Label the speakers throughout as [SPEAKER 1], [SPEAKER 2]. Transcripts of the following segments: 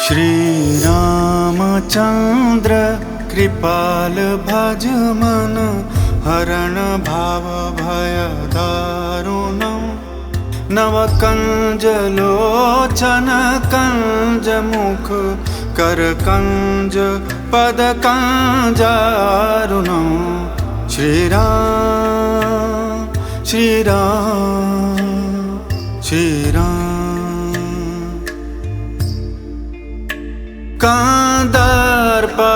[SPEAKER 1] श्री रामचंद्र कृपाल भज मन हरण भाव भय दारुणम् नव कंज लोचन कंज मुख कर कंज पद कंजारुणम् श्री राम श्री राम श्री राम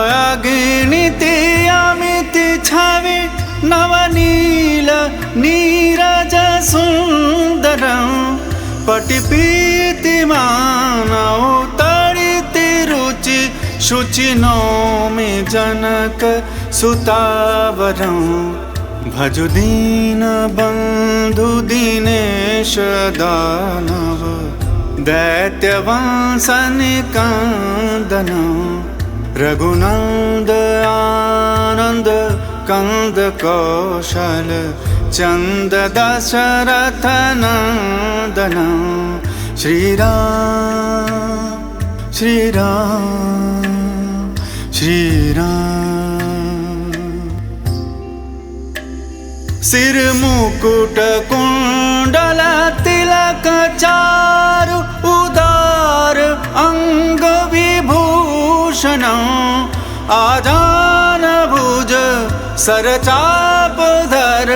[SPEAKER 1] कांदर्पगिणिति अमिति छवि नवनील नीरज सुंदरं पटिपीतिमानौ तडिति रुचि शुचि नौमि जनक सुतावरं भजु दीन बंधु दीनेश दानव दैत्यवंश निकंदनं रघुनंद आनंद कंद कौशल चंद दशरथ नंदनं श्री राम श्री राम श्री राम सिर मुकुट कुंडल तिलक चारु उदार अंग विभूषण आजान भुज सरचाप धर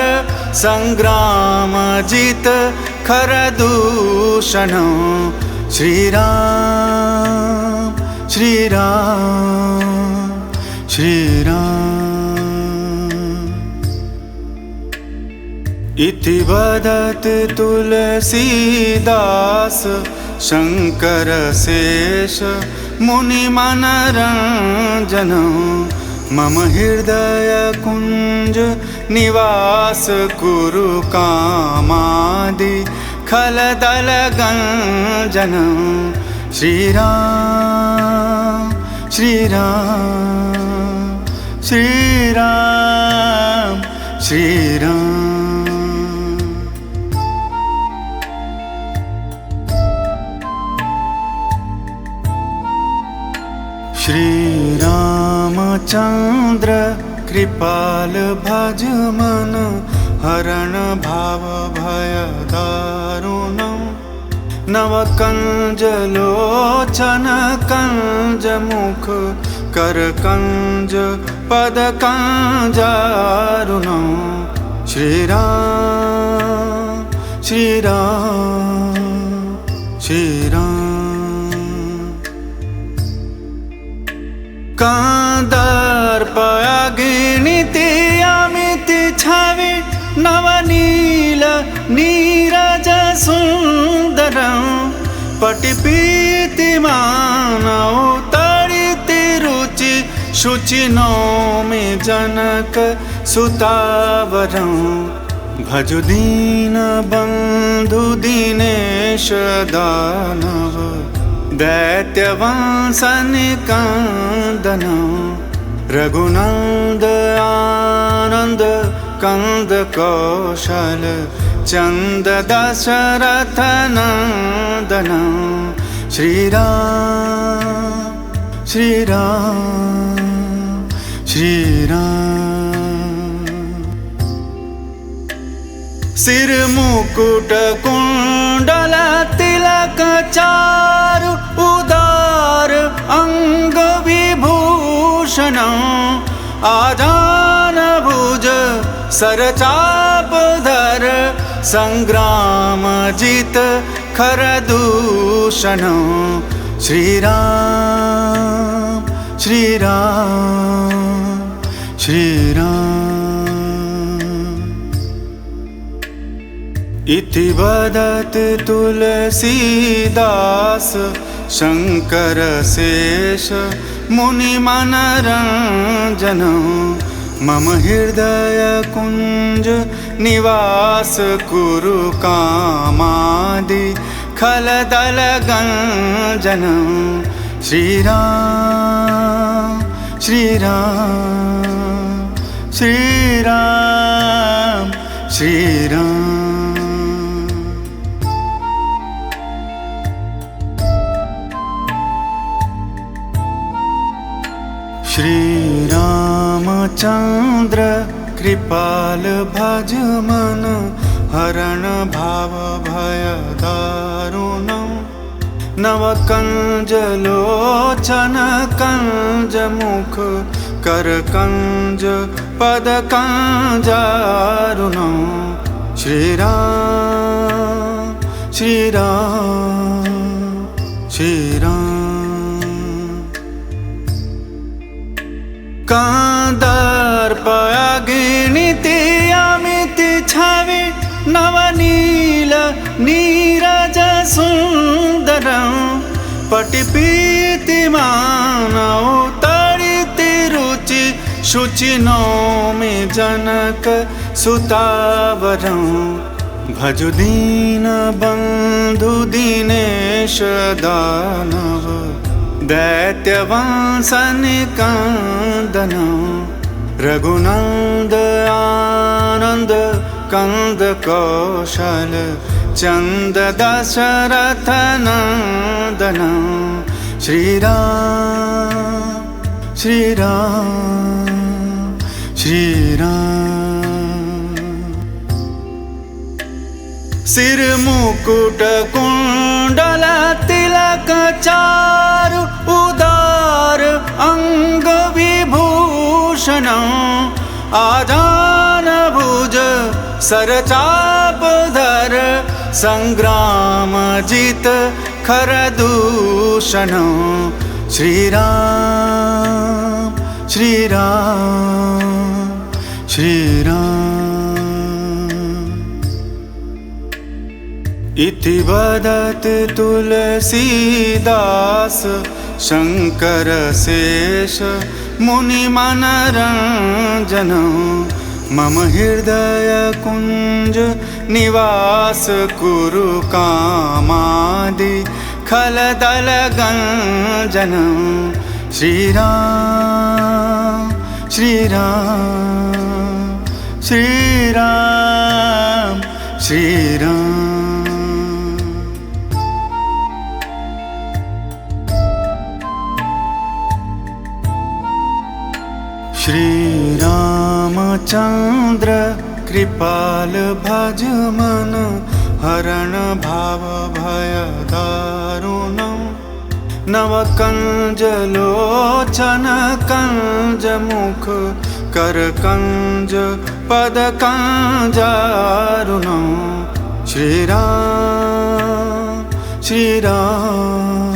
[SPEAKER 1] संग्राम जित खर दूषण श्री राम श्री राम श्री राम इति वदति तुलसीदास शंकर शेष मुनि मनरंजन मम हृदय कुंज निवास कुरु कामादि खलदल गंजन श्री राम श्री राम श्री राम श्री राम श्री रामचंद्र कृपाल भज मन हरण भाव भय दारुणम् नव कंज लोचन कंज मुख कर कंज पद कंजारुणम् श्री राम श्री राम श्री राम कांदर्पगिणिति अमिति छवि नवनील नीरज सुंदरं पटिपीतिमानौ तडिति रुचि शुचि नौमि जनक सुतावरं भजु दीन बंधु दीनेश दानव दैत्यवंश निकंदनं रघुनंद आनंद कंद कौशल चंद दशरथ नंदनं श्री राम श्री राम श्री राम सिर मुकुट कुंडल तिलक चारु उदार अंग विभूषण आजान भुज सरचाप धर संग्राम जित खर दूषण श्री राम श्री राम श्री राम इति वदति तुलसीदास शंकर शेष मुनि मनरंजन मम हृदय कुंज निवास कुरु कामादि खलदल गंजन श्री राम श्री राम श्री राम श्री राम रामचंद्र कृपाल भज मन हरण भाव भय दारुणम् नवकंज लोचन कंज मुख कर कंज पद कंजारुणम् श्री राम श्री राम श्री राम कांदर्पगिणिति अमिति छवि नवनील नीरज सुंदरं पटिपीतिमानौ तडिति रुचि शुचि नौमि जनक सुतावरं भजु दीन बंधु दीनेश दानव दैत्यवंश निकंदनं रघुनंद आनंद कंद कौशल चंद दशरथ नंदन श्री राम श्री राम श्री राम सिर मुकुट कुंडल तिलक चारु उदार अंग विभूषण आजान भुज सरचाप धर संग्राम जित खर दूषण श्री राम श्री राम श्री राम इति वदत तुलसीदास शंकर शेष मुनि मनरंजन मम हृदय कुंज निवास कुरु कामादि खलदल गंजन श्री राम श्री राम श्री राम श्री राम श्री रामचंद्र कृपाल भज मन हरण भाव भय दारुणम् नवकंज लोचन कंज मुख कर कंज पद कंजारुणम् श्री राम श्री राम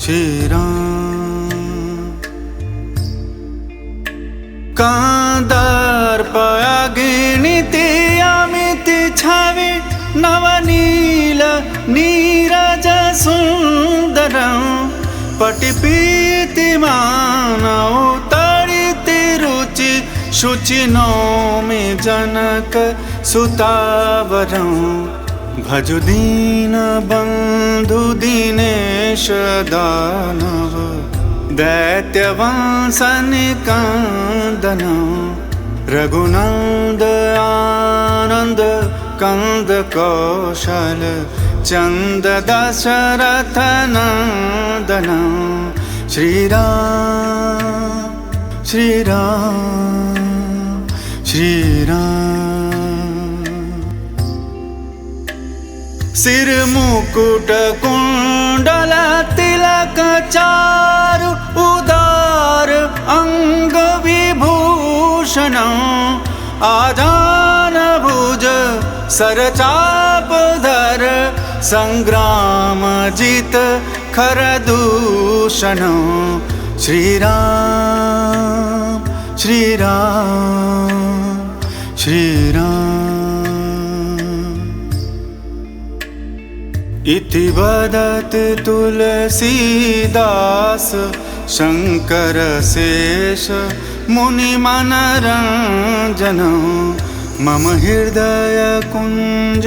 [SPEAKER 1] श्री राम कांदर्पगिणिति अमिति छवि नवनील नीरज सुंदरं पटिपीतिमानौ तडिति रुचि शुचि नौमि जनक सुतावरं भजु दीन बंधु दीनेश दानव दैत्यवंश निकंदनं रघुनंद आनंद कंद कौशल चंद दशरथ नंदन श्री राम श्री राम श्री राम सिर मुकुट कुंडल तिलक चारु उदार अंग विभूषण आजान भुज सरचाप धर संग्राम जित खर दूषण श्री राम श्री राम श्री राम इति वदत तुलसीदास शंकर शेष मुनि मनरंजन मम हृदय कुंज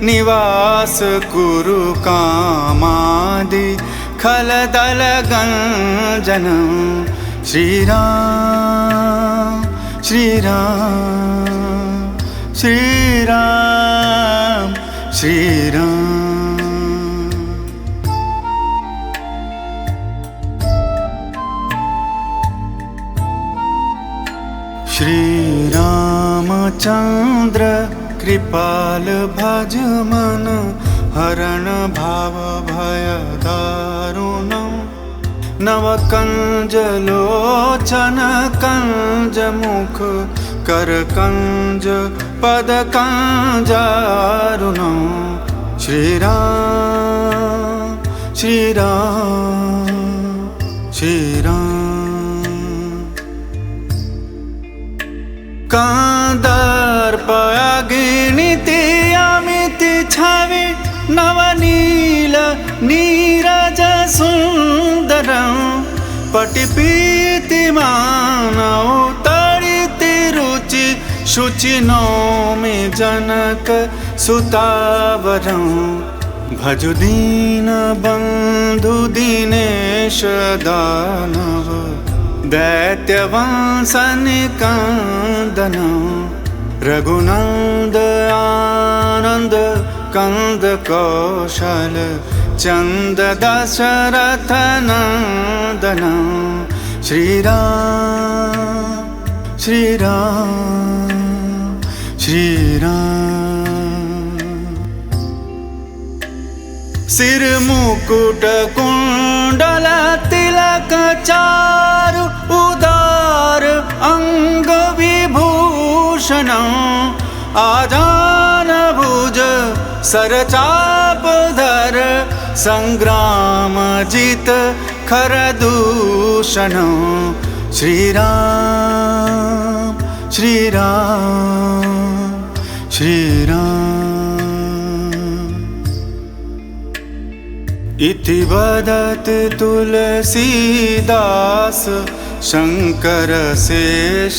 [SPEAKER 1] निवास कुरु कामादि खलदल गंजन श्री राम श्री राम श्री राम श्री राम श्री रामचंद्र कृपाल भज मन हरण भाव भय दारुणम् नव कंज लोचन कंज मुख कर कंज पद कंजारुणम् श्री राम श्री राम श्री राम कांदर्पगिणिति अमिति छवि नवनील नीरज सुंदरं पटिपीतिमानौ तडिति रुचि शुचि नौमि जनक सुतावरं भजु दीन बंधु दीनेश दानव दैत्यवंश निकंदनं रघुनंद आनंद कंद कौशल चंद दशरथ नंदन श्री राम श्री राम श्री राम सिर मुकुट कुंडल तिलक चारु उदार अंग विभूषण आजान भुज सरचाप धर संग्राम जित खर दूषण श्री राम श्री राम श्री राम इति वदत तुलसीदास शंकर शेष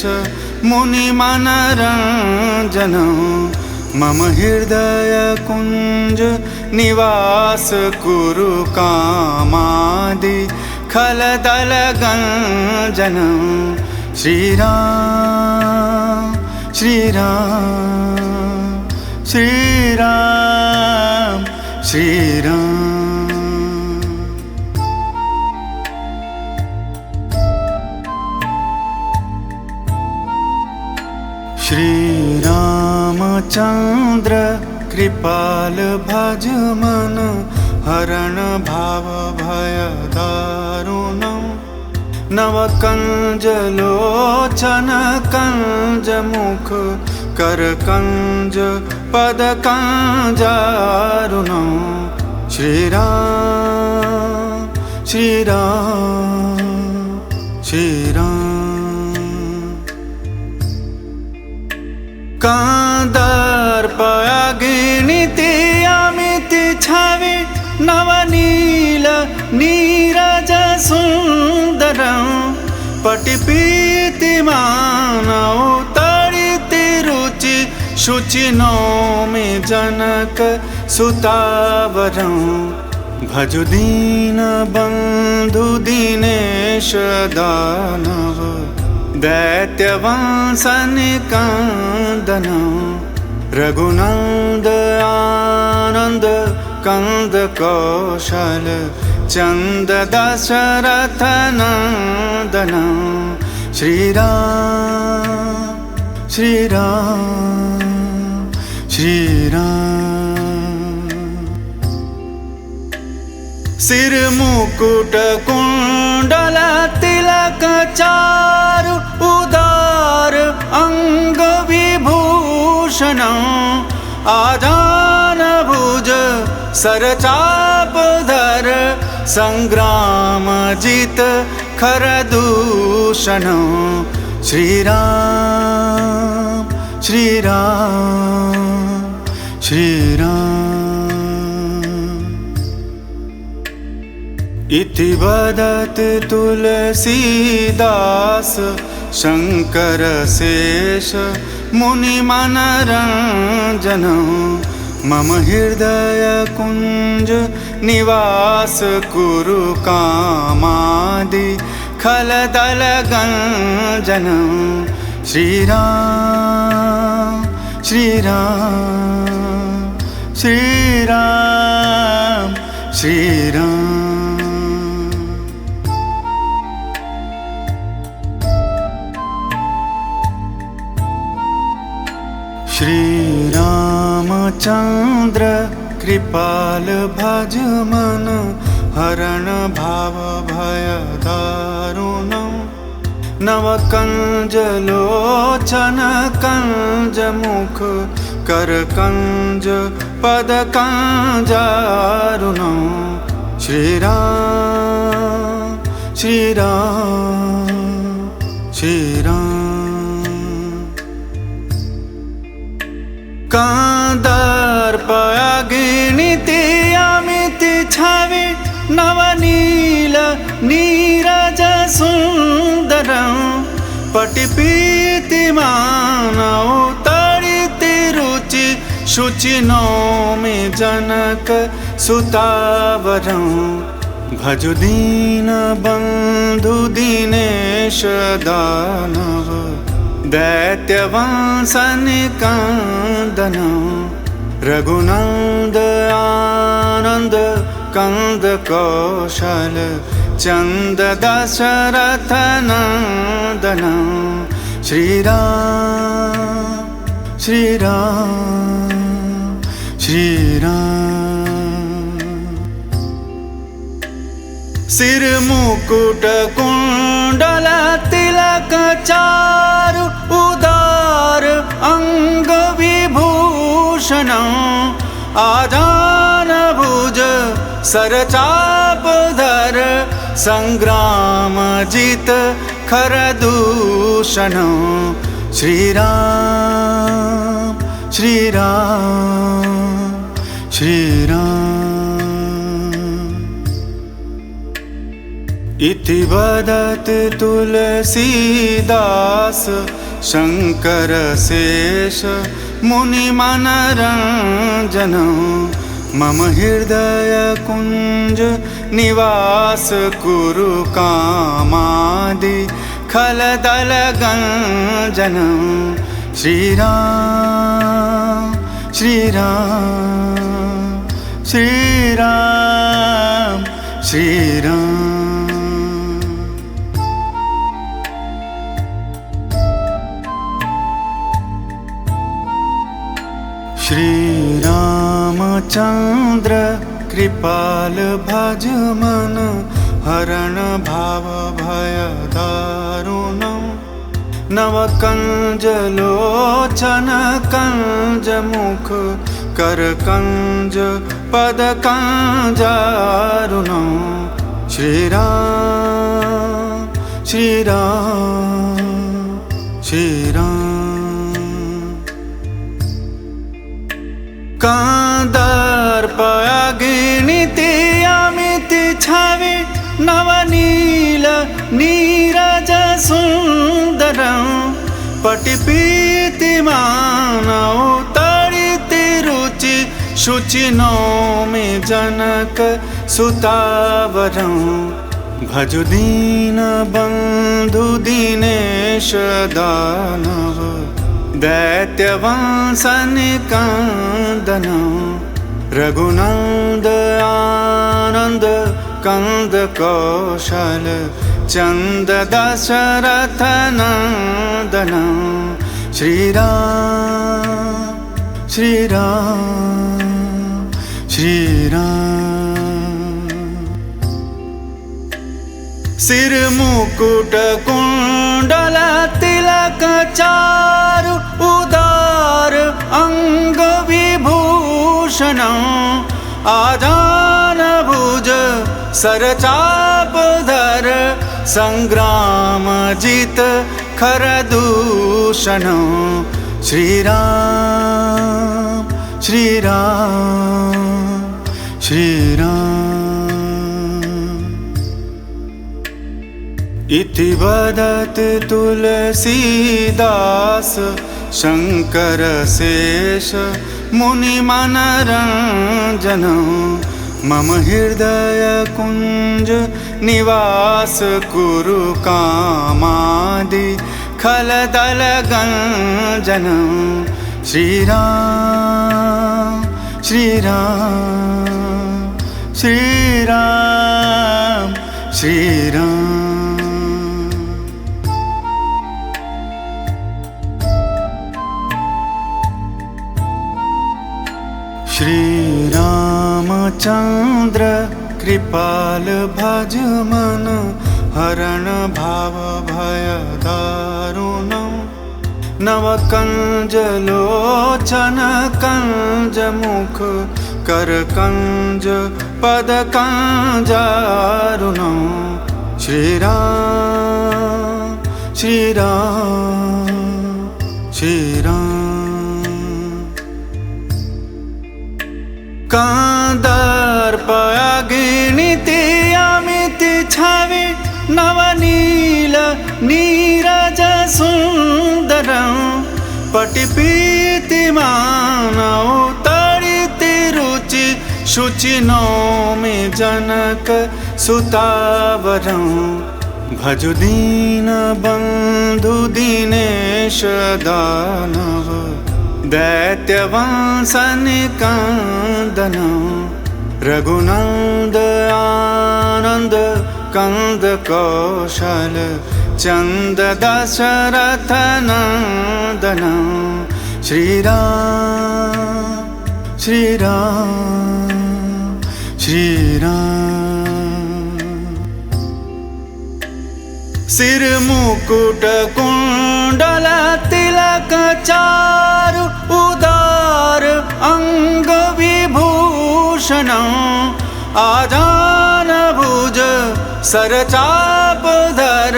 [SPEAKER 1] मुनि मनरंजन मम हृदय कुंज निवास कुरु कामादि खलदल गंजन श्री राम श्री राम श्री राम श्री राम श्री रामचंद्र कृपाल भज मन हरण भाव भय दारुणम् नव कंज लोचन कंज मुख कर कंज पद कंजारुणम् श्री राम श्री राम श्री राम कांदर्पगिणिति अमिति छवि नवनील नीरज सुंदरं पटिपीतिमानौ तडिति रुचि शुचि नौमि जनक सुतावरं भजु दीन बंधु दीनेश दानव दैत्यवंश निकंदन रघुनंद आनंद कंद कौशल चंद दशरथ नंदन श्री राम श्री राम श्री राम सिर मुकुट कुंडल तिलक चारु उदार अंग विभूषण आजान भुज सरचाप धर संग्राम जित खर दूषण श्री राम श्री राम श्री राम इति वदत तुलसीदास शंकर शेष मुनि मनरंजन मम हृदय कुंज निवास कुरु कामादि खलदल गंजन श्री राम श्री राम श्री राम श्री राम श्री रामचंद्र कृपाल भज मन हरण भाव भय दारुणम् नव कंज लोचन कंज मुख कर कंज पद कंजारुणम् श्री राम श्री राम श्री राम कांदर्पगिणिति अमिति छवि नवनील नीरज सुंदरं पटिपीतिमानौ तडिति रुचि शुचि नौमि जनक सुतावरं भजु दीन बंधु दीनेश दानव दैत्यवंश निकंदनं रघुनंद आनंद कंद कौशल चंद दशरथ नंदन श्री राम श्री राम श्री राम सिर मुकुट कुंडल तिलक चारु उदार अंग विभूषण आजान भुज सरचाप धर संग्राम जित खर दूषण श्री राम श्री राम श्री राम इति वदत तुलसीदास शंकर शेष मुनि मनरंजन मम हृदय कुंज निवास कुरु कामादि खलदल गंजन श्री राम श्री राम श्री राम श्री राम श्री रामचंद्र कृपाल भज मन हरण भाव भय दारुणम् नव कंज लोचन कंज मुख कर कंज पद कंजारुणम् श्री राम श्री राम श्री राम कांदर्पगिणिति अमिति छवि नवनील नीरज सुंदरं पटिपीतिमानौ तडिति रुचि शुचि नौमि जनक सुतावरं भजु दीन बंधु दीनेश दानव दैत्यवंश निकंदन रघुनंद आनंद कंद कौशल चंद दशरथ नंदन श्री राम श्री राम श्री राम सिर मुकुट कुंडल तिलक चारु उदार अंग विभूषण आजान भुज सरचाप धर संग्राम जित खर दूषण श्री राम श्री राम श्री राम इति वदत तुलसीदास शंकर शेष मुनि मनरंजन मम हृदय कुंज निवास कुरु कामादि खलदल गंजन श्री राम श्री राम श्री राम श्री राम श्री रामचंद्र कृपाल भज मन हरण भाव भय दारुणम् नव कंज लोचन कंज मुख कर कंज पद कंजारुणम् श्री राम श्री राम श्री राम कांदर्पगिणिति अमिति छवि नवनील नीरज सुंदरं पटिपीतिमानौ तडिति रुचि शुचि नौमि जनक सुतावरं भजु दीन बंधु दीनेश दानव दैत्यवंश निकंदनं रघुनंद आनंद कंद कौशल चंद दशरथ नंदनं श्री राम श्री राम श्री राम सिर मुकुट कुंडल तिलक चारु उदार अंग विभूषणं आजान भुज सरचापधर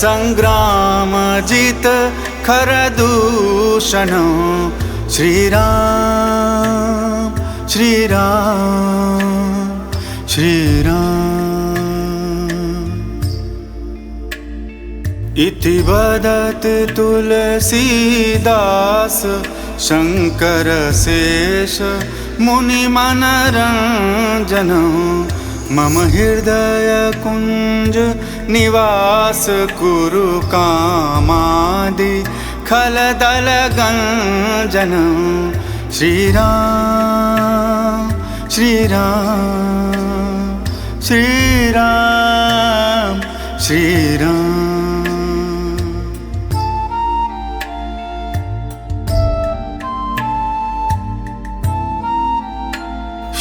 [SPEAKER 1] संग्राम जित खर दूषणं श्री राम श्री राम श्री राम इति वदत तुलसीदास शंकर शेष मुनि मनरंजनं मम हृदय कुंज निवास कुरु कामादि खलदल गंजनं श्री राम श्री राम श्री राम श्री राम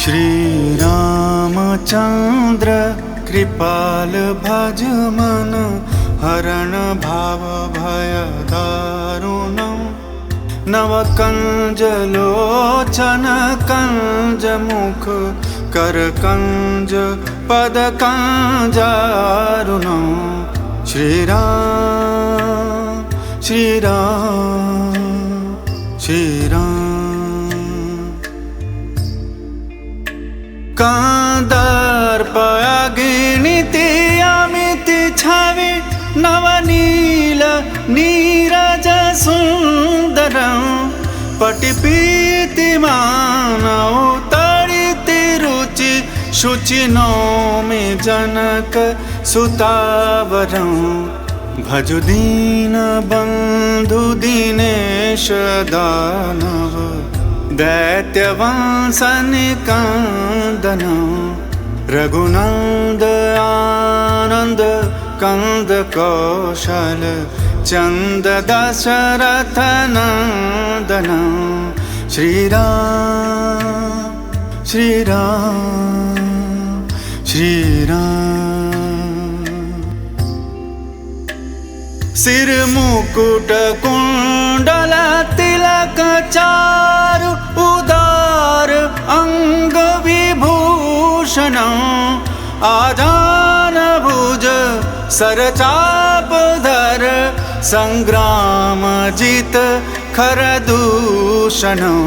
[SPEAKER 1] श्री रामचंद्र कृपाल भज मन हरण भाव भय दारुणम् नव कंज लोचन कंज मुख कर कंज पद कंजारुणम् श्री राम श्री राम श्री राम कांदर्पगिणिति अमिति छवि नवनील नीरज सुंदरं पटिपीतिमानौ तडिति रुचि शुचि नौमि जनक सुतावरं भजु दीन बंधु दीनेश दानव दैत्यवंश निकंदनं रघुनंद आनंद कंद कौशल चंद दशरथ नंदनं श्री राम श्री राम श्री राम सिर मुकुट कुंडल तिलक चारु उदार अंग विभूषणं आजान भुज सरचापधर संग्राम जित खर दूषणं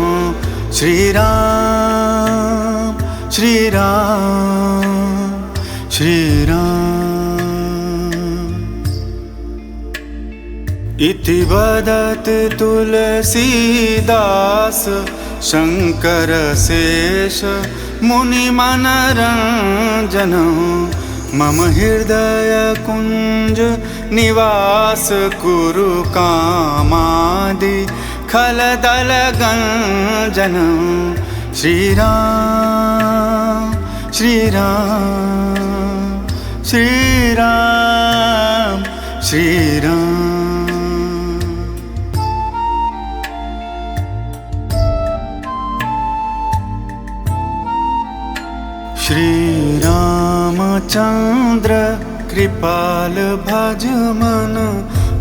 [SPEAKER 1] श्री राम श्री राम श्री राम इति वदत तुलसीदास शंकर शेष मुनि मनरंजनं मम हृदय कुंज निवास कुरु कामादि खलदल गंजनं श्री राम श्री राम श्री राम श्री राम श्री रामचंद्र कृपाल भज मन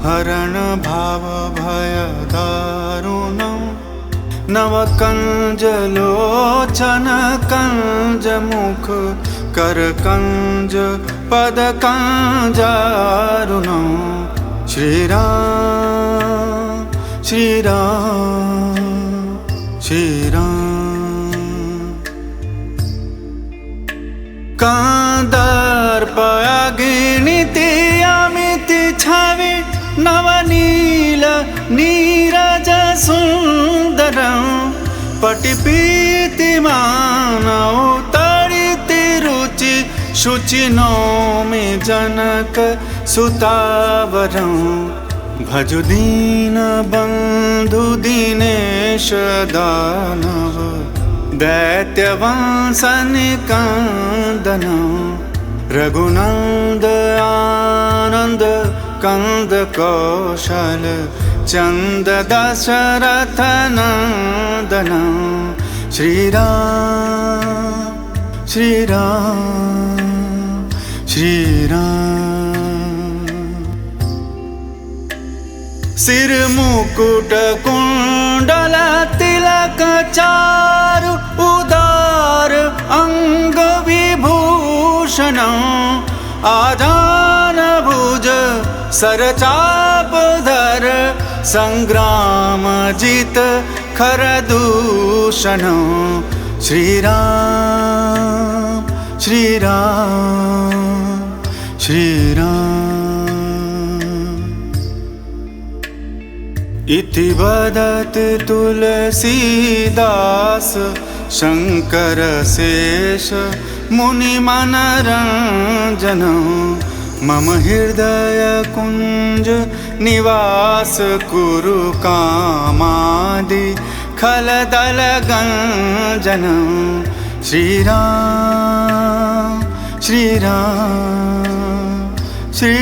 [SPEAKER 1] हरण भाव भय दारुणम् नव कंज लोचन कंज मुख कर कंज पद कंजारुणम् श्री राम श्री राम श्री राम कांदर्पया गिणिति अमिति छवि नवनील नीरज सुंदरं पटिपीतिमानौ तडिति रुचि शुचि नौमि जनक सुतावरं भजु दीन बंधु दीनेश दानव दैत्यवंशनिकंदनं रघुनंद आनंद कंद कौशल चंद दशरथ नंदन श्री राम श्री राम श्री राम सिर मुकुट कुंडल तिलक चारु उदार अंग विभूषण आजान भुज सरचाप धर संग्राम जित खर दूषण श्री राम श्री राम श्री राम इति वदत तुलसीदास शंकर शेष मुनि मनरंजन मम हृदय कुंज निवास कुरु कामादि खलदल गंजन श्री राम श्री राम श्री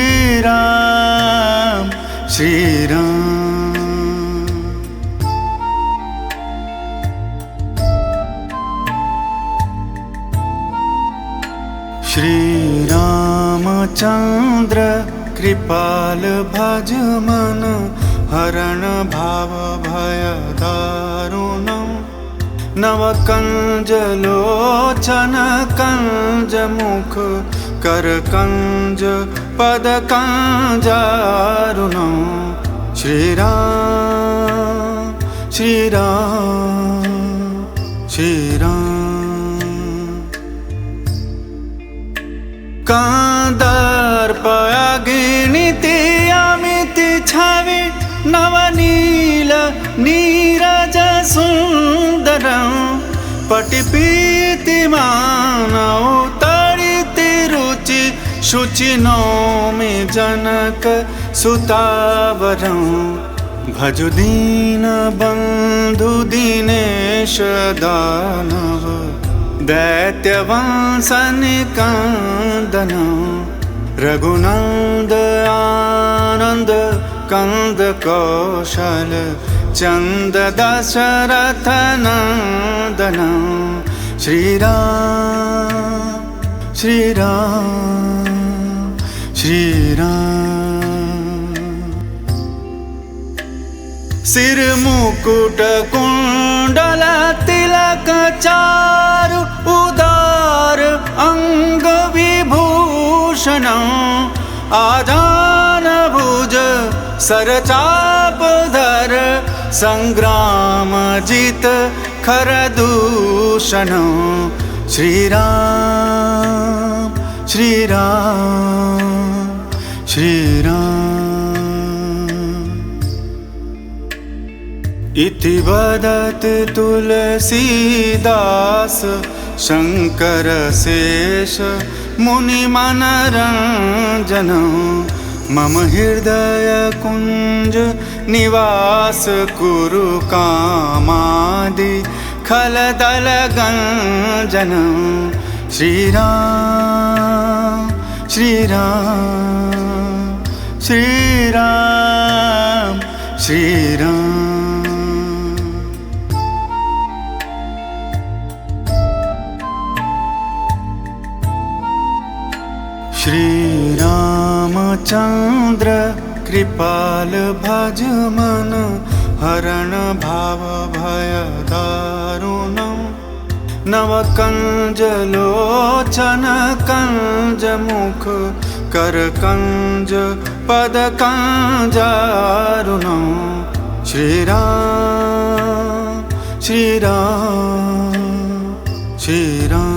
[SPEAKER 1] राम श्री राम श्री रामचंद्र कृपाल भज मन हरण भाव भय दारुणम् नव कंज लोचन कंज मुख कर कंज पद कंजारुणम् श्री राम श्री राम श्री राम कांदर्पया गिणिति अमिति छवि नवनील नीरज सुंदरं पटिपीतिमानौ तडिति रुचि शुचि नौमि जनक सुतावरं भजु दीन बंधु दीनेश दानव दैत्यवंशनिकंदन रघुनंद आनंद कंद कौशल चंद दशरथ नंदन श्री राम श्री राम श्री राम सिर मुकुट कुंडल तिलक चारु उदार अंग विभूषण आजान भुज सरचाप धर संग्राम जित खर दूषण श्री राम श्री राम श्री राम इति वदत तुलसीदास शंकर शेष मुनि मनरंजन मम हृदय कुंज निवास कुरु कामादि खलदल गंजन श्री राम श्री राम श्री राम श्री राम कृपाल भज मन हरण भाव भय दारुणम् नव कंज लोचन कंज मुख कर कंज पद कंजारुणम् श्री राम श्री राम श्री राम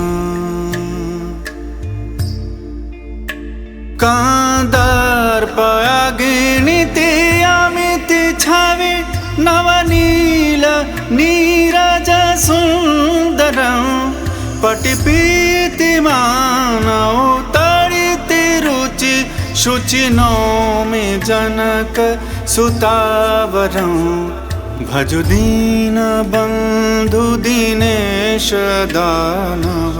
[SPEAKER 1] कांदर्पया गिणिति अमिति छवि नवनील नीरज सुंदरं पटिपीति मानव तड़िति रुचि शुचि नौमि जनक सुतावरं भजु दीन बंधु दीनेश दानव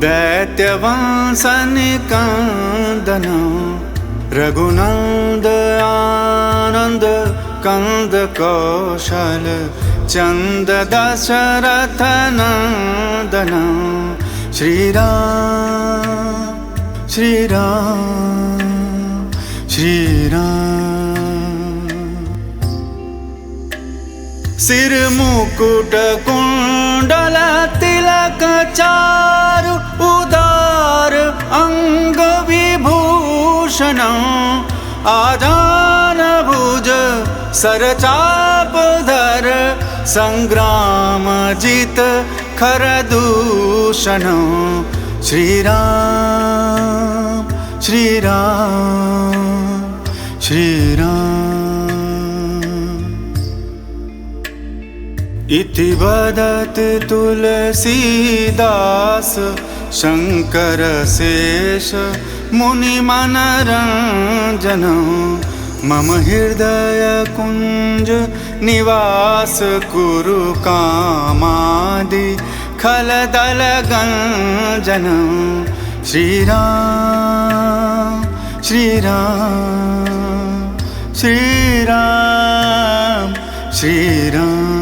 [SPEAKER 1] दैत्यवंश निकंदनं रघुनंद आनंद कंद कौशल चंद दशरथ नंदनं श्री राम श्री राम श्री राम सिर मुकुट कुंडल तिलक चारु उदार अंग विभूषणं आजान भुज सरचाप धर संग्राम जित खर दूषणं श्री राम श्री राम श्री राम इति वदत तुलसीदास शंकर शेष मुनि मनरंजनं मम हृदय कुंज निवास कुरु कामादि खलदल गंजनं श्री राम श्री राम श्री राम श्री राम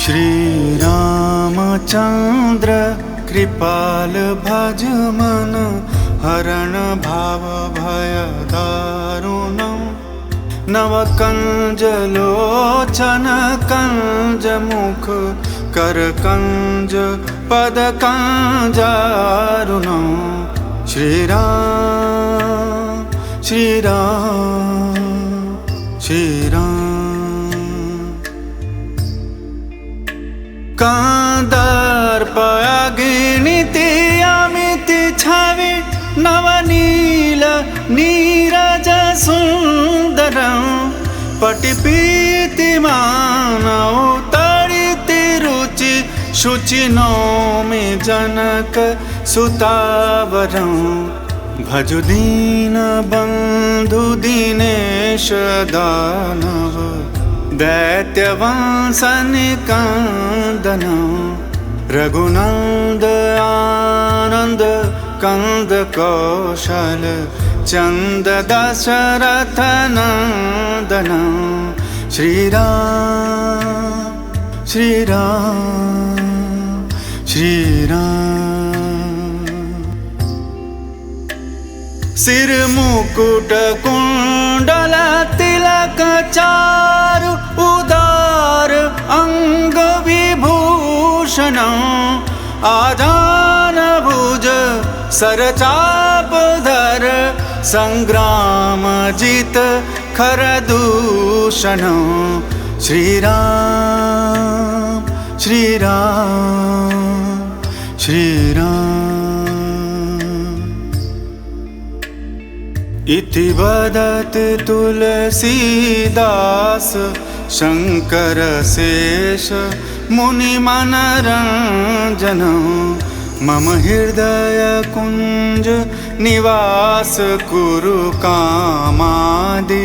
[SPEAKER 1] श्री रामचंद्र कृपाल भज मन हरण भाव भय दारुणम् नव कंज लोचन कंज मुख कर कंज पद कंजारुणम् श्री राम श्री राम श्री राम कांदर्पया गिणिति अमिति छवि नवनील नीरज सुंदरं पटिपीति मानव तड़िति रुचि शुचि नौमि जनक सुतावरं भजु दीन बंधु दीनेश दानव दैत्यवंश निकंदनं रघुनंद आनंद कंद कौशल चंद दशरथ नंदनं श्री राम श्री राम श्री राम सिर मुकुट कुंडल तिलक चारु उदार अंग विभूषणं आजान भुज सरचाप धर संग्राम जित खर दूषणं श्री राम श्री राम श्री राम इति वदत तुलसीदास शंकर शेष मुनि मनरंजनं मम हृदय कुंज निवास कुरु कामादि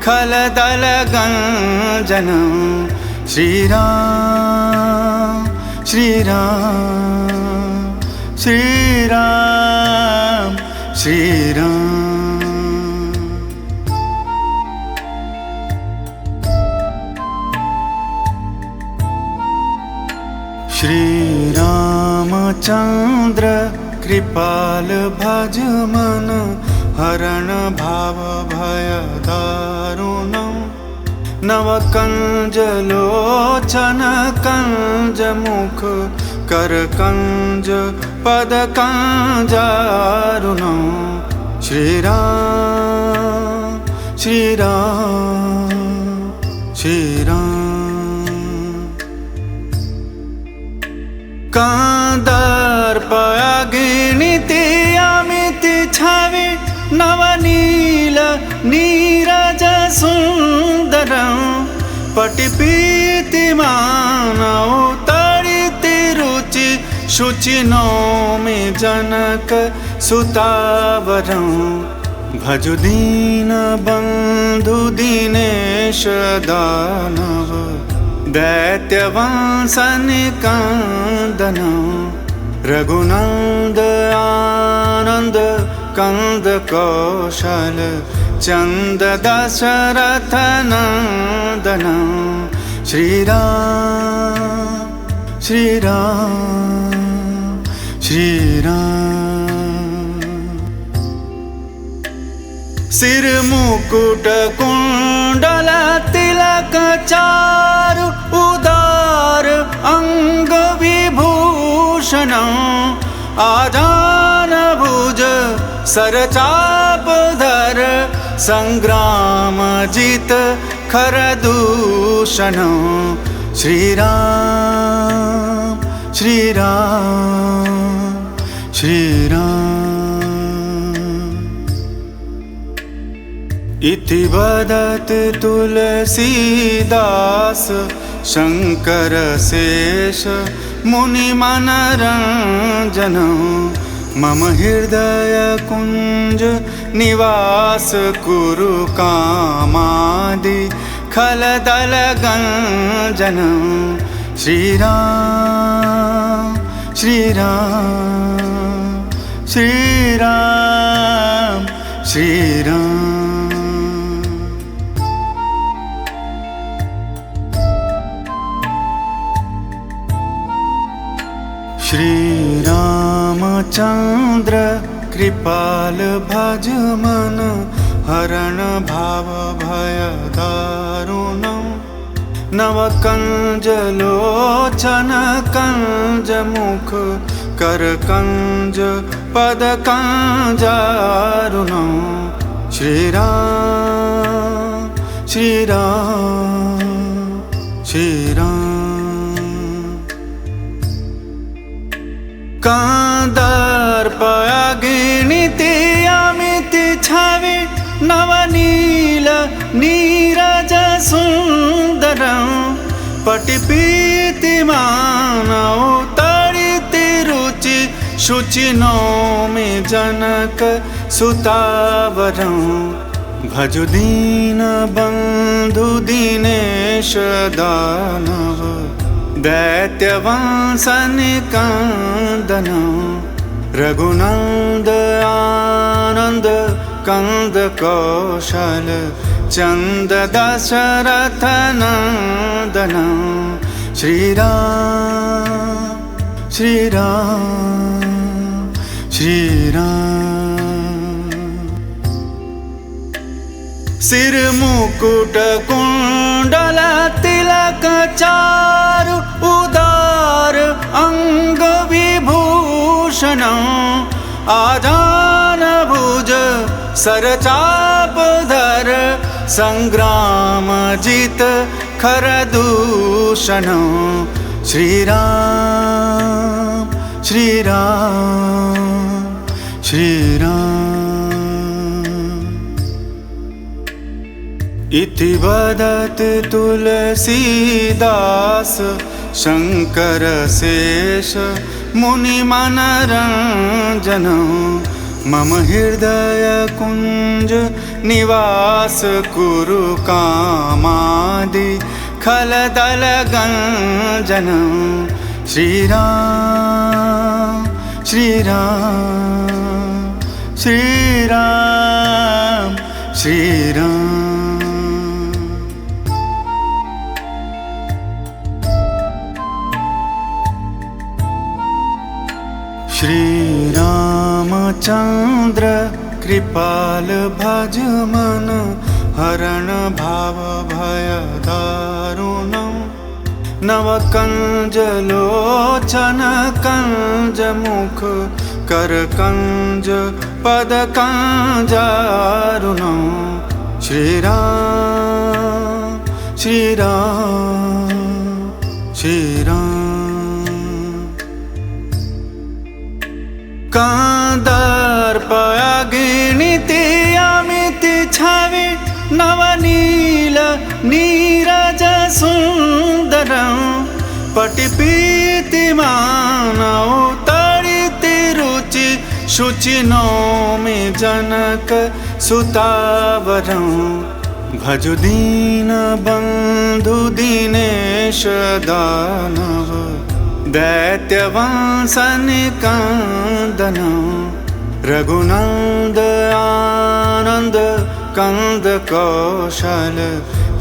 [SPEAKER 1] खलदल गंजनं श्री राम श्री राम श्री राम श्री राम श्री राम रामचंद्र कृपाल भज मन हरण भाव भय दारुणम् नव कंज लोचन कंज मुख कर कंज पद कंजारुणम् श्री राम श्री राम श्री राम कांदर्पगिनीति अमिति छवि नवनील नीरज सुंदरं पटिपीति मानव तड़िति रुचि शुचि नौमि जनक सुतावरं भजु दीन बंधु दीनेश दानव दैत्यवंश निकंदनं रघुनंद आनंद कंद कौशल चंद दशरथ नंदनं श्री राम श्री राम श्री राम सिर मुकुट कुंडल तिलक चारु उदार अंग विभूषणं आजान भुज सरचाप धर संग्राम जित खर दूषणं श्री राम श्री राम श्री राम इति वदत तुलसीदास शंकर शेष मुनि मनरंजनं मम हृदय कुंज निवास कुरु कामादि खलदल गंजनं श्री राम श्री राम श्री राम श्री राम श्री रामचंद्र कृपाल भज मन हरण भाव भय दारुणम् नव कंज लोचन कंज मुख कर कंज पद कंजारुणम् श्री राम श्री राम श्री राम कांदर्पगिनीति अमिति छवि नवनील नीरज सुंदरं पटिपीति मानव तड़िति रुचि शुचि नौमि जनक सुतावरं भजु दीन बंधु दीनेश दानव दैत्यवंश निकंदनं रघुनंद आनंद कंद कौशल चंद दशरथ नंदनं श्री राम श्री राम श्री राम सिर मुकुट कुंडल तिलक चारु उदार अंग विभूषणं आजान भुज सरचाप धर संग्राम जित खर दूषणं श्री राम श्री राम श्री राम इति वदत तुलसीदास शंकर शेष मुनि मनरंजनं मम हृदय कुंज निवास कुरु कामादि खलदल गंजनं श्री राम श्री राम श्री राम श्री राम रामचंद्र कृपाल भज मन हरण भाव भय दारुणं नव कंज लोचन कंज मुख कर कंज पद कंजारुणं श्री राम श्री राम श्री राम कांदर्पया गिणिति अमिति छवि नवनील नीरज सुंदरं पटिपीति मानव तड़िति रुचि शुचि नौमि जनक सुतावरं भज दीन बंधु दीनेश दानव दैत्यवंशनिकंदनं रघुनंद आनंद कंद कौशल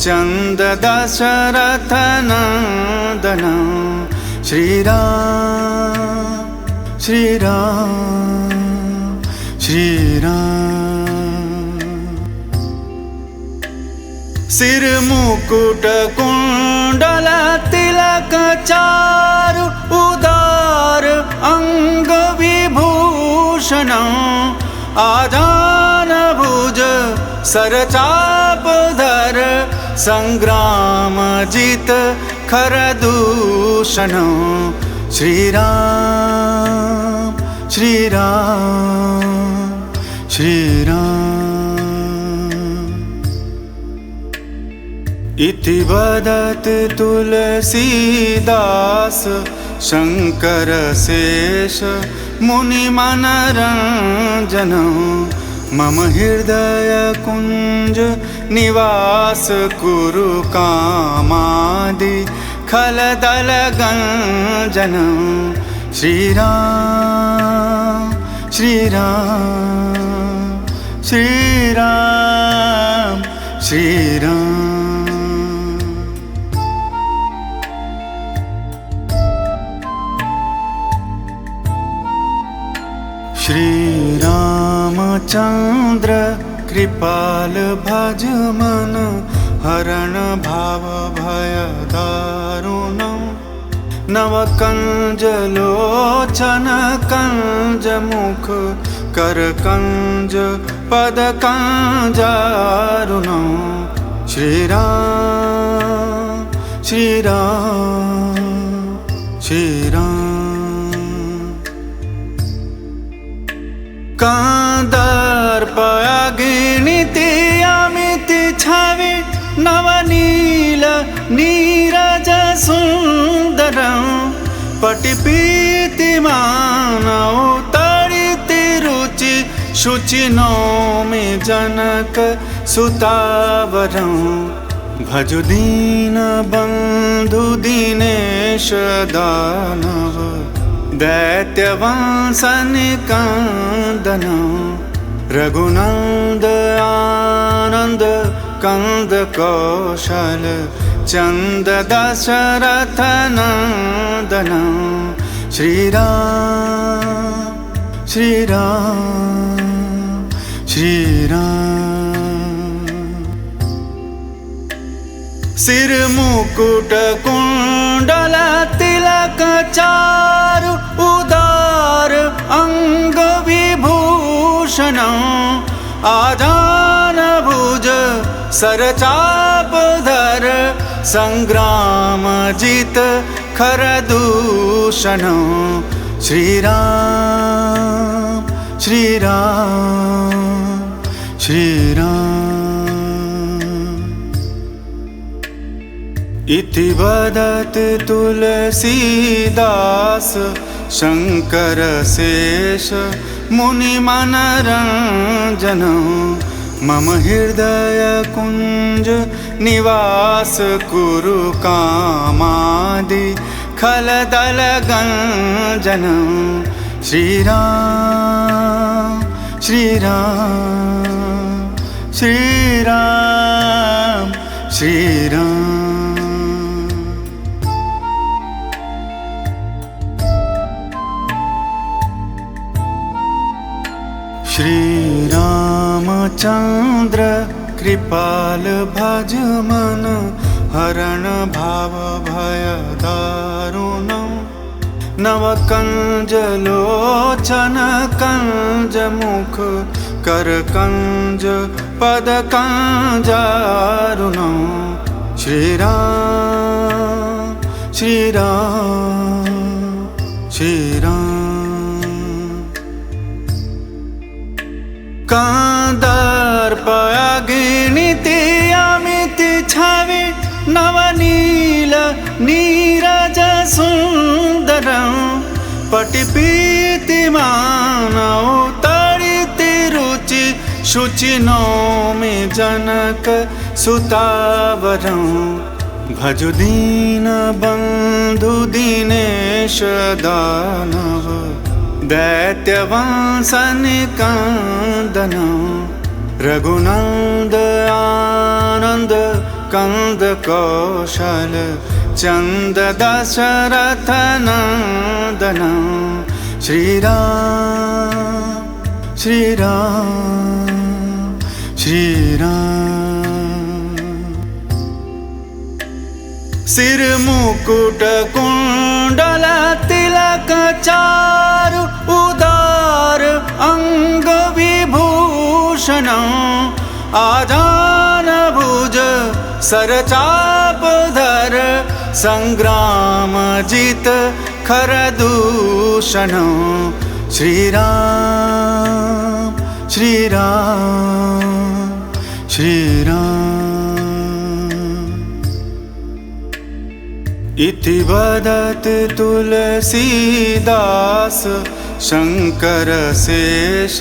[SPEAKER 1] चंद दशरथ नंदनं श्री राम श्री राम श्री राम सिर मुकुट कुंडल तिलक चारु उदार अंग विभूषणं आजान भुज सरचाप धर संग्राम जित खर दूषणं श्री राम श्री राम श्री राम इति वदत तुलसीदास शंकर शेष मुनि मनरंजनं मम हृदय कुंज निवास कुरु कामादि खलदल गंजनं श्री राम श्री राम श्री राम श्री राम श्री रामचंद्र कृपाल भज मन हरण भाव भय दारुणं नव कंज लोचन कंज मुख कर कंज पद कंजारुणं श्री राम श्री राम श्री राम कांदर्पया गिणिति अमिति छवि नवनील नीरज सुंदरं पटिपीति मानव तड़िति रुचि शुचि नौमि जनक सुतावरं भज दीन बंधु दीनेश दानव दैत्यवंशनिकंदनं रघुनंद आनंद कंद कौशल चंद दशरथ नंदनं श्री राम श्री राम श्री राम सिर मुकुट कुंडल तिलक चारु उदार अंग विभूषणं आजान भुज सरचाप धर संग्राम जित खर दूषणं श्री राम श्री राम श्री राम इति वदत तुलसीदास शंकर शेष मुनि मनरंजनं मम हृदय कुंज निवास कुरु कामादि खलदल गंजनं श्री राम श्री राम श्री राम श्री राम श्री रामचंद्र कृपाल भज मन हरण भाव भय दारुणं नव कंज लोचन कंज मुख कर कंज पद कंजारुणं श्री राम श्री राम श्री राम कांदर्पगिणिति अमिति छवि नवनील नीरज सुंदरं पटिपीतिमानौ तडिति रुचि शुचि नौमि जनक सुतावरं भजु दीन बंधु दीनेश दानव दैत्यवंशनिकंदनं रघुनंद आनंद कंद कौशल चंद दशरथ नंदनं श्री राम श्री राम श्री राम सिर मुकुट कुंडल तिलक चारु उदार अंग विभूषण आजान भुज सरचाप धर संग्राम जित खर दूषण श्री राम श्री राम श्री राम इति वदत तुलसीदास शंकर शेष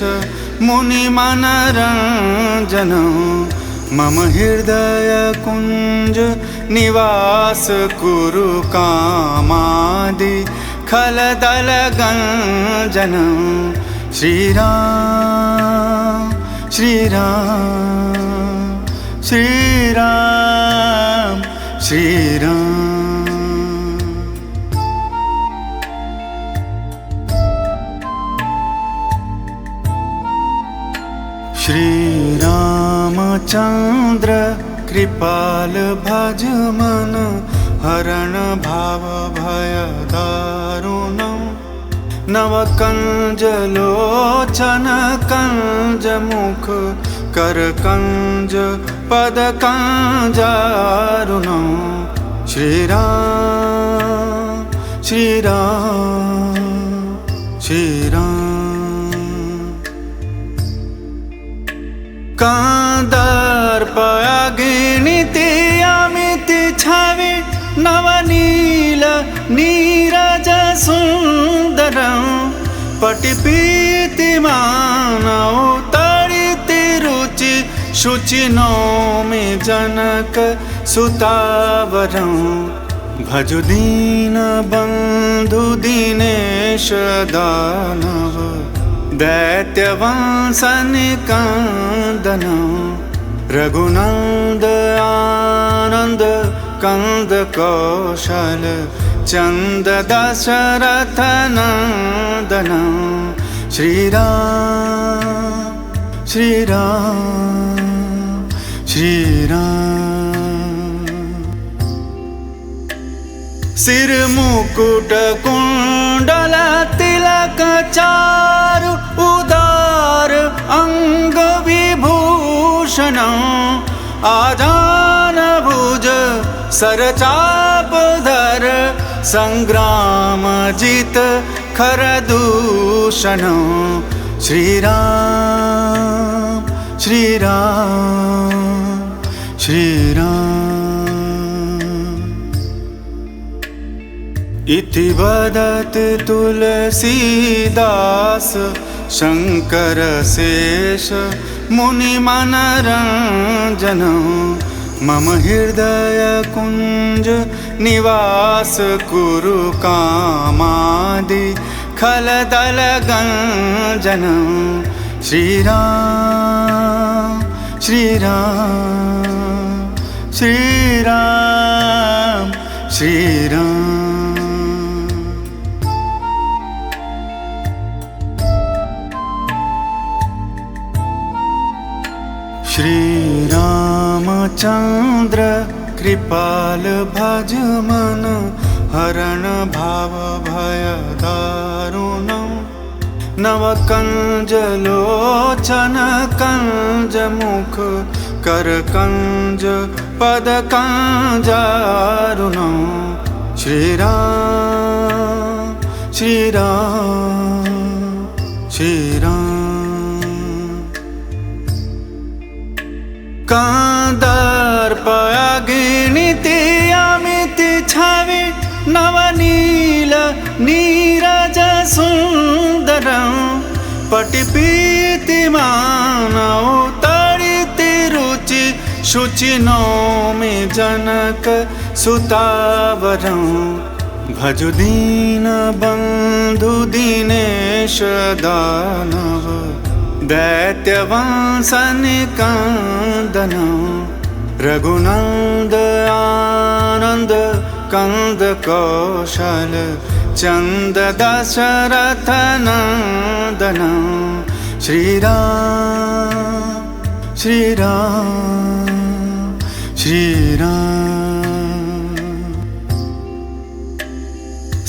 [SPEAKER 1] मुनि मनरंजन मम हृदय कुंज निवास कुरु कामादि खलदल गंजन श्री राम श्री राम श्री राम श्री राम श्री रामचंद्र कृपाल भज मन हरण भाव भय दारुणं नव कंज लोचन कंज मुख कर कंज पद कंजारुणं श्री राम श्री राम श्री राम कांदर्पगिणिति अमिति छवि नवनील नीरज सुंदरं पटिपीतिमानौ तडिति रुचि शुचि नौमि जनक सुतावरं भजु दीन बंधु दीनेश दानव दैत्यवंशनिकंदनं रघुनंद आनंद कंद कौशल चंद दशरथ नंदनं श्री राम श्री राम श्री राम सिर मुकुट कुंडल तिलक चारु उदार अंग विभूषण आजान भुज सरचाप धर संग्राम जित खर दूषण श्री राम श्री राम श्री राम इति वदत तुलसीदास शंकर शेष मुनि मनरंजन मम हृदय कुंज निवास कुरु कामादि खलदल गंजन श्री राम श्री राम श्री राम श्री राम श्री रामचंद्र कृपाल भज मन हरण भाव भय दारुणम् नव कंज लोचन कंज मुख कर कंज पद कंजारुणम् श्री राम श्री राम श्री राम कांदर्पयागिनीति अमिति छवि नवनील नीरज सुंदरं पटिपीतिमानौ तडिति रुचि शुचि नौमि जनक सुतावरं भजु दीन बंधु दीनेश दानव दैत्यवंशनिकंदनं रघुनंद आनंद कंद कौशल चंद दशरथ नंदनं श्री राम श्री राम श्री राम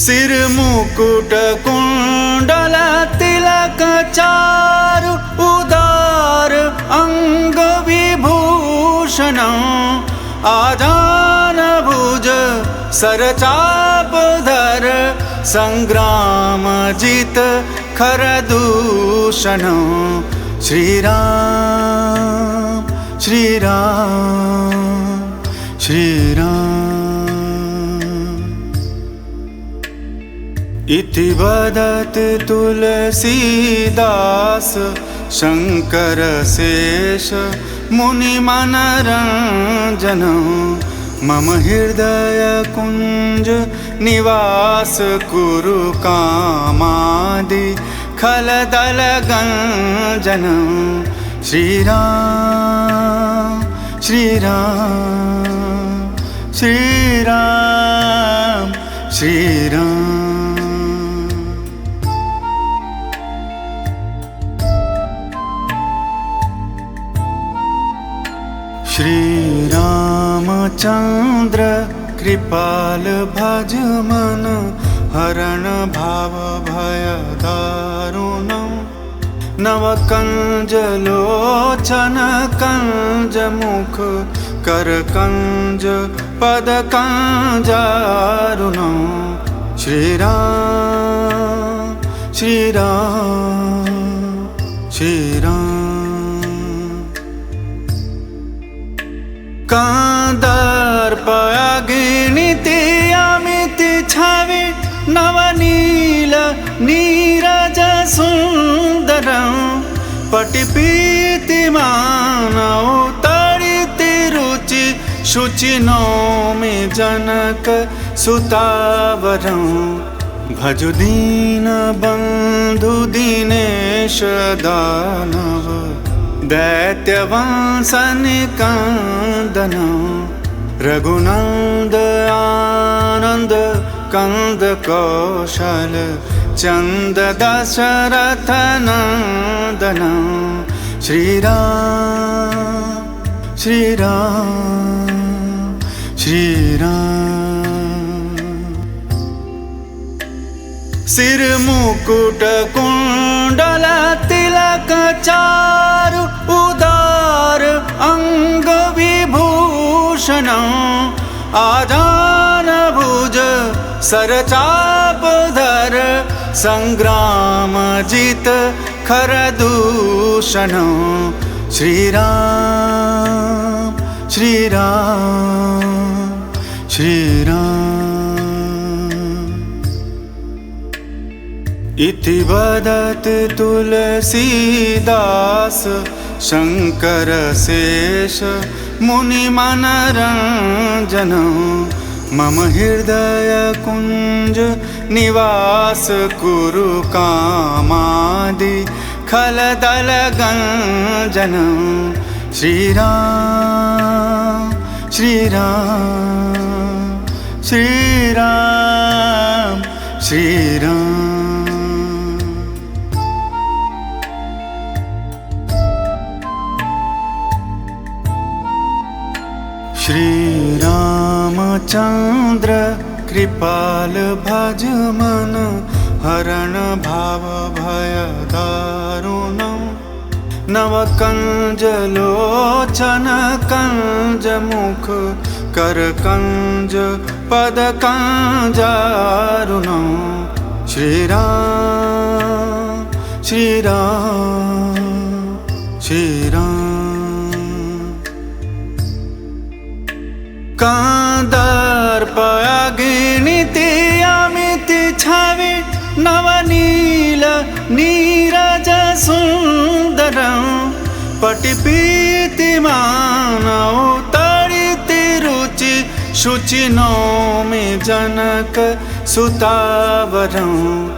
[SPEAKER 1] सिर मुकुट कुंडल तिलक चारु उदार अंग विभूषण आजान भुज सरचाप धर संग्राम जित खर दूषण श्री राम श्री राम श्री राम इति वदत तुलसीदास शंकर शेष मुनि मनरंजन मम हृदय कुंज निवास कुरु कामादि खलदल गंजन श्री राम श्री राम श्री राम श्री राम श्री रामचंद्र कृपाल भज मन हरण भाव भय दारुणम् नव कंज लोचन कंज मुख कर कंज पद कंजारुणम् श्री राम श्री राम श्री राम कांदर्पयागिनीति अमिति छवि नवनील नीरज सुंदरं पटिपीतिमानौ तडिति रुचि शुचि नौमि जनक सुतावरं भजु दीन बंधु दीनेश दानव दैत्यवंशनिकंदनं रघुनंद आनंद कंद कौशल चंद दशरथ नंदनं श्री राम श्री राम श्री राम सिर मुकुट कुंडल तिलक चारु उदार अंग विभूषण आजान भुज सरचाप धर संग्राम जित खर दूषण श्री राम श्री राम श्री राम इति वदत तुलसीदास शंकर शेष मुनि मनरंजन मम हृदय कुंज निवास कुरु कामादि खलदल गंजन श्री राम श्री राम श्री राम श्री राम श्री रामचंद्र कृपाल भज मन, हरण भाव भय दारुणम्। नव कंज लोचन कंज मुख, कर कंज पद कंजारुणम्। श्री राम श्री राम श्री राम। कांदर्प अगिनिति अमिति छवि, नवनील नीरज सुंदरम्। पटिपीतिमान तड़िति रुचि, शुचि नौमि जनक सुतावरम्।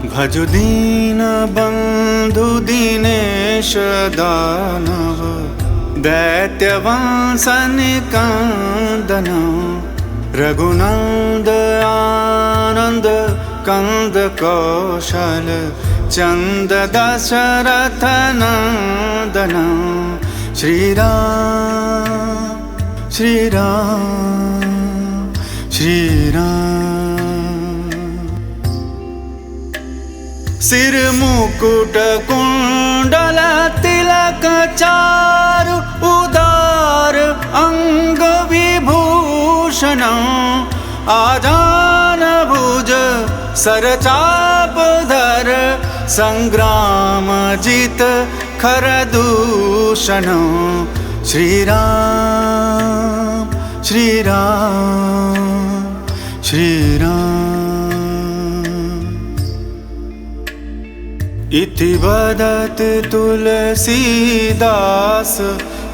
[SPEAKER 1] भजु दीन बंधु दीनेश दानव, दैत्य वंशनिकंदनम्। रघुनंद आनंद कंद कौशल, चंद दशरथ नंदनम्। श्री राम श्री राम श्री राम। सिर मुकुट कुंडल तिलक चारु, उदार अंग विभूषणम्। आजान भुज सरचाप धर, संग्राम जित खर दूषणम्। श्री राम श्री राम श्री राम। इति वदत तुलसीदास,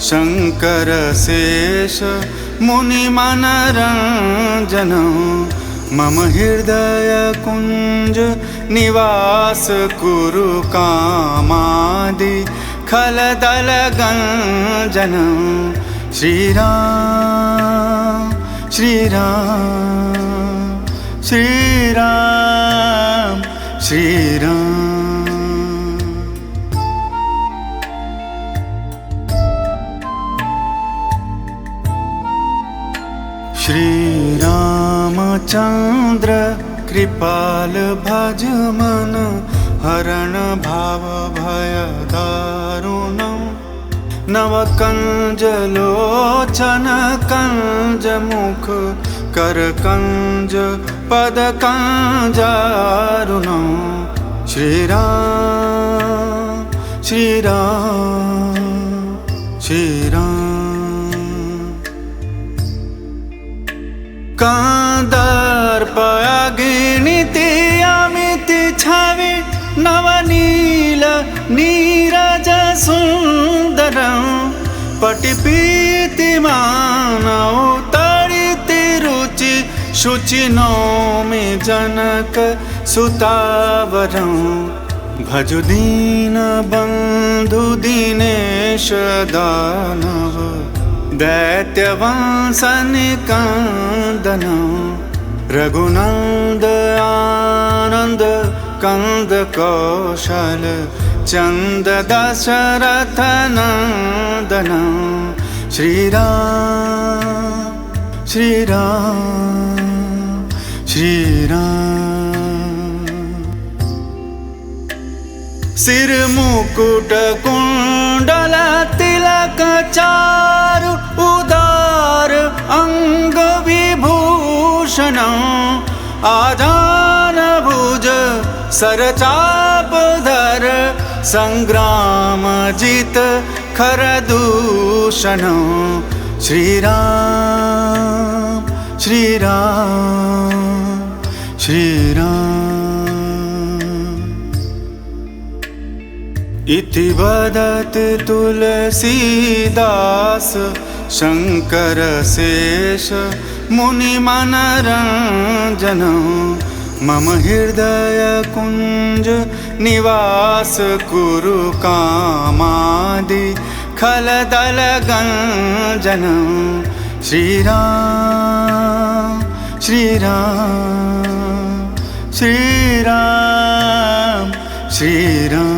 [SPEAKER 1] शंकर शेष मुनि मनरंजनम्। मम हृदय कुंज निवास कुरु, कामादि खलदल गंजनम्। श्री राम श्री राम श्री राम श्री राम। श्री रामचंद्र कृपाल भज मन, हरण भाव भय दारुणम्। नव कंज लोचन कंज मुख, कर कंज पद कंजारुणम्। श्री राम श्री राम श्री राम। कांदर्प अगिनिति अमिति छवि, नवनील नीरज सुंदरम्। पटिपीतिमान तड़िति रुचि, शुचि नौमि जनक सुतावरम्। भजु दीन बंधु दीनेश दानव, दैत्य वंशनिकंदनम्। रघुनंद आनंद कंद कौशल, चंद दशरथ नंदनम्। श्री राम श्री राम श्री राम। सिर मुकुट कुंडल तिलक चारु, उदार अंग विभूषणम्। आजान भुज सरचाप धर, संग्राम जित खर दूषणम्। श्री राम श्री राम श्री राम। इति वदत तुलसीदास, शंकर शेष मुनि मनरंजनम्। मम हृदय कुंज निवास कुरु, कामादि खलदल गंजनम्। श्री राम श्री राम श्री राम श्री राम।